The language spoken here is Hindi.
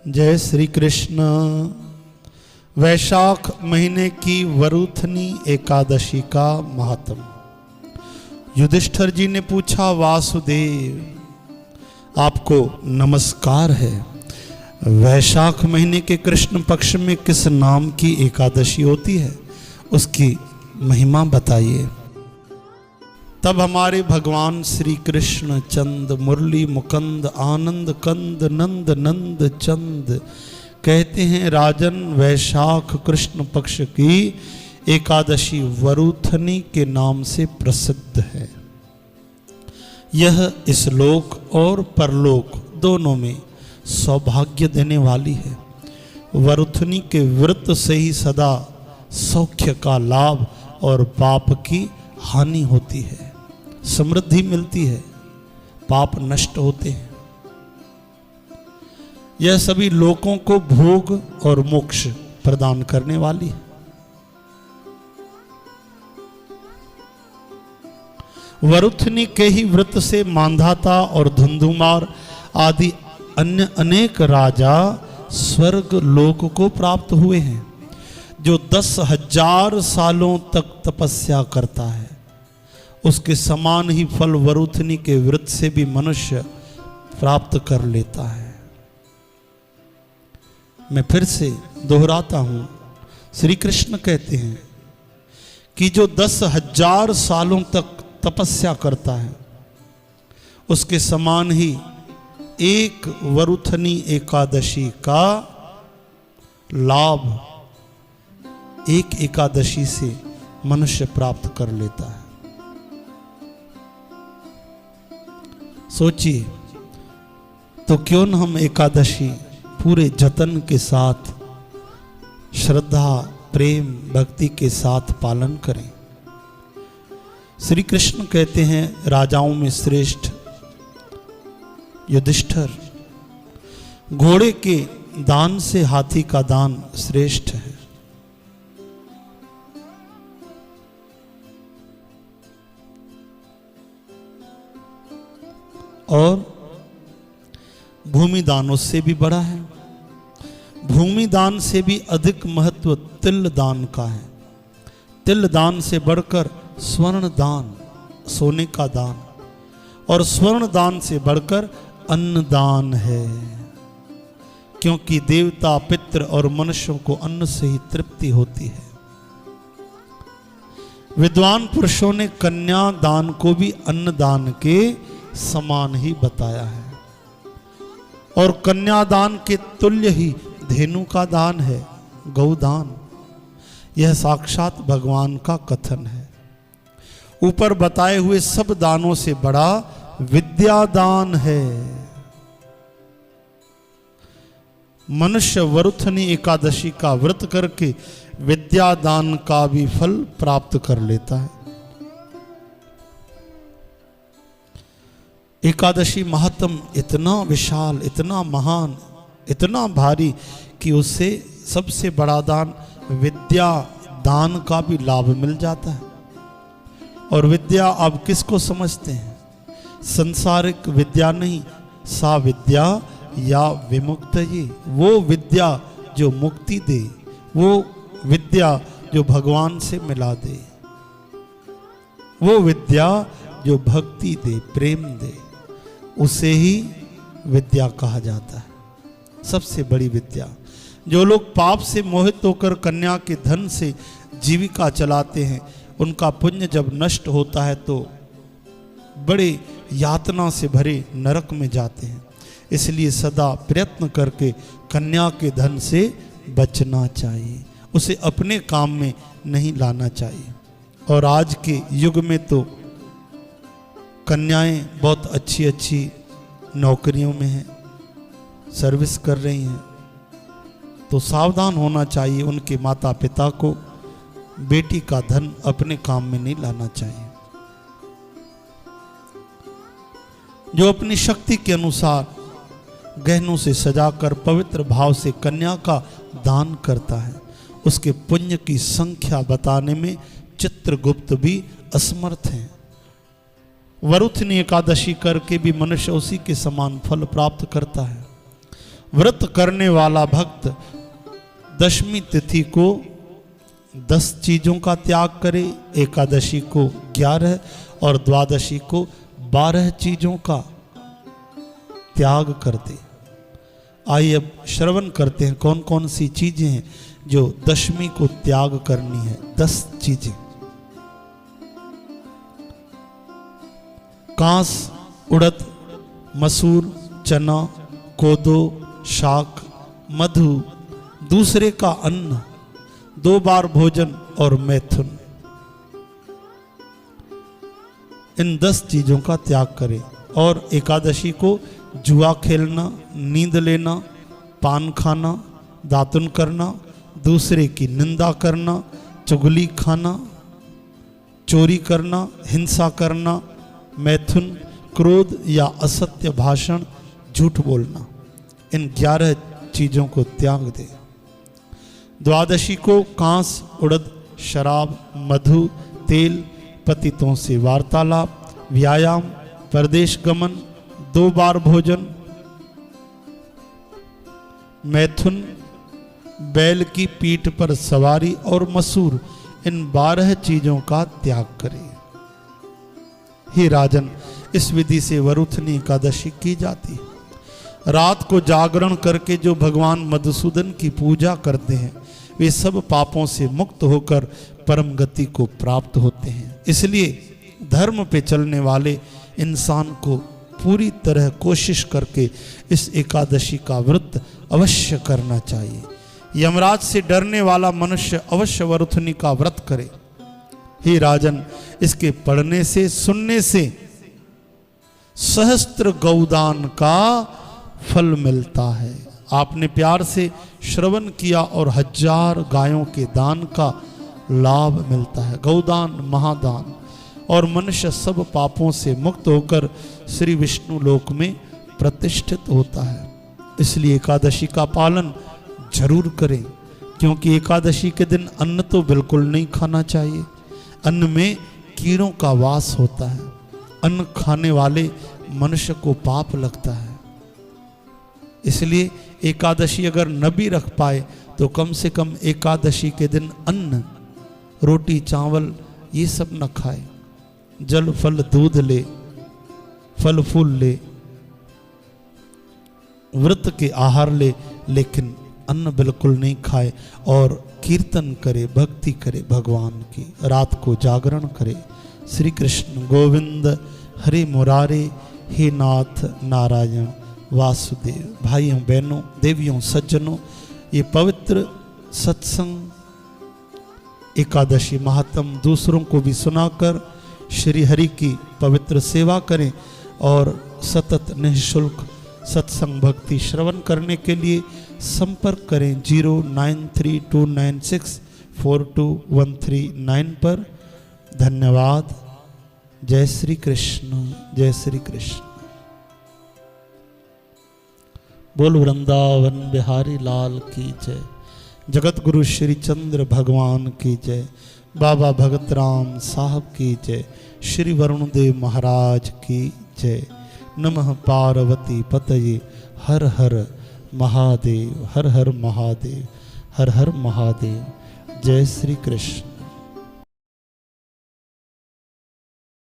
जय श्री कृष्ण। वैशाख महीने की वरुथनी एकादशी का महात्म। युधिष्ठिर जी ने पूछा, वासुदेव आपको नमस्कार है, वैशाख महीने के कृष्ण पक्ष में किस नाम की एकादशी होती है, उसकी महिमा बताइए। तब हमारे भगवान श्री कृष्ण चंद मुरली मुकंद आनंद कंद नंद नंद चंद कहते हैं, राजन वैशाख कृष्ण पक्ष की एकादशी वरुथनी के नाम से प्रसिद्ध है। यह इस लोक और परलोक दोनों में सौभाग्य देने वाली है। वरुथनी के व्रत से ही सदा सौख्य का लाभ और पाप की हानि होती है, समृद्धि मिलती है, पाप नष्ट होते हैं। यह सभी लोगों को भोग और मोक्ष प्रदान करने वाली है। वरुथनी के ही व्रत से मांधाता और धुंधुमार आदि अन्य अनेक राजा स्वर्ग लोक को प्राप्त हुए हैं। जो 10,000 सालों तक तपस्या करता है, उसके समान ही फल वरुथनी के व्रत से भी मनुष्य प्राप्त कर लेता है। मैं फिर से दोहराता हूं, श्री कृष्ण कहते हैं कि जो 10,000 सालों तक तपस्या करता है, उसके समान ही एक वरुथनी एकादशी का लाभ एक एकादशी से मनुष्य प्राप्त कर लेता है। सोचिए तो क्यों न हम एकादशी पूरे जतन के साथ, श्रद्धा प्रेम भक्ति के साथ पालन करें। श्री कृष्ण कहते हैं, राजाओं में श्रेष्ठ युधिष्ठिर, घोड़े के दान से हाथी का दान श्रेष्ठ है। और भूमि दान उससे भी बड़ा है। भूमि दान से भी अधिक महत्व तिल दान का है। तिल दान से बढ़कर स्वर्ण दान, सोने का दान, और स्वर्ण दान से बढ़कर अन्न दान है, क्योंकि देवता पितृ और मनुष्यों को अन्न से ही तृप्ति होती है। विद्वान पुरुषों ने कन्या दान को भी अन्न दान के समान ही बताया है, और कन्यादान के तुल्य ही धेनु का दान है, गौदान। यह साक्षात भगवान का कथन है। ऊपर बताए हुए सब दानों से बड़ा विद्यादान है। मनुष्य वरुथनी एकादशी का व्रत करके विद्यादान का भी फल प्राप्त कर लेता है। एकादशी महात्म इतना विशाल, इतना महान, इतना भारी कि उससे सबसे बड़ा दान विद्या दान का भी लाभ मिल जाता है। और विद्या आप किसको समझते हैं? संसारिक विद्या नहीं, सा विद्या या विमुक्त, ये वो विद्या जो मुक्ति दे, वो विद्या जो भगवान से मिला दे, वो विद्या जो भक्ति दे, प्रेम दे, उसे ही विद्या कहा जाता है। सबसे बड़ी विद्या। जो लोग पाप से मोहित होकर कन्या के धन से जीविका चलाते हैं, उनका पुण्य जब नष्ट होता है तो बड़े यातना से भरे नरक में जाते हैं। इसलिए सदा प्रयत्न करके कन्या के धन से बचना चाहिए, उसे अपने काम में नहीं लाना चाहिए। और आज के युग में तो कन्याएं बहुत अच्छी अच्छी नौकरियों में हैं, सर्विस कर रही हैं, तो सावधान होना चाहिए। उनके माता पिता को बेटी का धन अपने काम में नहीं लाना चाहिए। जो अपनी शक्ति के अनुसार गहनों से सजाकर पवित्र भाव से कन्या का दान करता है, उसके पुण्य की संख्या बताने में चित्रगुप्त भी असमर्थ हैं। वरुथनी एकादशी करके भी मनुष्य उसी के समान फल प्राप्त करता है। व्रत करने वाला भक्त दशमी तिथि को 10 चीजों का त्याग करे, एकादशी को 11 और द्वादशी को 12 चीजों का त्याग कर दे। आइए अब श्रवण करते हैं कौन कौन सी चीजें हैं जो दशमी को त्याग करनी है। 10 चीजें। कांस, उड़द, मसूर, चना, कोदो, शाक, मधु, दूसरे का अन्न, 2 बार भोजन और मैथुन। इन 10 चीजों का त्याग करें। और एकादशी को जुआ खेलना, नींद लेना, पान खाना, दातुन करना, दूसरे की निंदा करना, चुगली खाना, चोरी करना, हिंसा करना, मैथुन, क्रोध या असत्य भाषण, झूठ बोलना, इन 11 चीजों को त्याग दे। द्वादशी को कांस, उड़द, शराब, मधु, तेल, पतितों से वार्तालाप, व्यायाम, परदेश गमन, 2 बार भोजन, मैथुन, बैल की पीठ पर सवारी और मसूर, इन 12 चीजों का त्याग करें। हे राजन, इस विधि से वरुथनी एकादशी की जाती है। रात को जागरण करके जो भगवान मधुसूदन की पूजा करते हैं वे सब पापों से मुक्त होकर परम गति को प्राप्त होते हैं। इसलिए धर्म पे चलने वाले इंसान को पूरी तरह कोशिश करके इस एकादशी का व्रत अवश्य करना चाहिए। यमराज से डरने वाला मनुष्य अवश्य वरुथनी का व्रत करे। हे राजन, इसके पढ़ने से, सुनने से सहस्त्र गौदान का फल मिलता है। आपने प्यार से श्रवण किया और 1000 गायों के दान का लाभ मिलता है। गौदान महादान। और मनुष्य सब पापों से मुक्त होकर श्री विष्णु लोक में प्रतिष्ठित होता है। इसलिए एकादशी का पालन जरूर करें, क्योंकि एकादशी के दिन अन्न तो बिल्कुल नहीं खाना चाहिए। अन्न में कीड़ों का वास होता है। अन्न खाने वाले मनुष्य को पाप लगता है। इसलिए एकादशी अगर न भी रख पाए तो कम से कम एकादशी के दिन अन्न, रोटी, चावल ये सब न खाए। जल, फल, दूध ले, फल फूल ले, व्रत के आहार ले, लेकिन अन्न बिल्कुल नहीं खाए। और कीर्तन करे, भक्ति करे भगवान की। रात को जागरण करे। श्री कृष्ण गोविंद हरे मुरारे, हे नाथ नारायण वासुदेव। भाइयों बहनों, देवियों, सज्जनों, ये पवित्र सत्संग एकादशी महात्म दूसरों को भी सुनाकर श्री हरि की पवित्र सेवा करें और सतत निःशुल्क सत्संग भक्ति श्रवण करने के लिए संपर्क करें 0932964239 पर। धन्यवाद। जय श्री कृष्ण, जय श्री कृष्ण। बोल वृंदावन बिहारी लाल की जय। जगत गुरु श्री चंद्र भगवान की जय। बाबा भगत राम साहब की जय। श्री वरुण देव महाराज की जय। नमः पार्वती पतये। हर हर महादेव, हर हर महादेव, हर हर महादेव। जय श्री कृष्ण।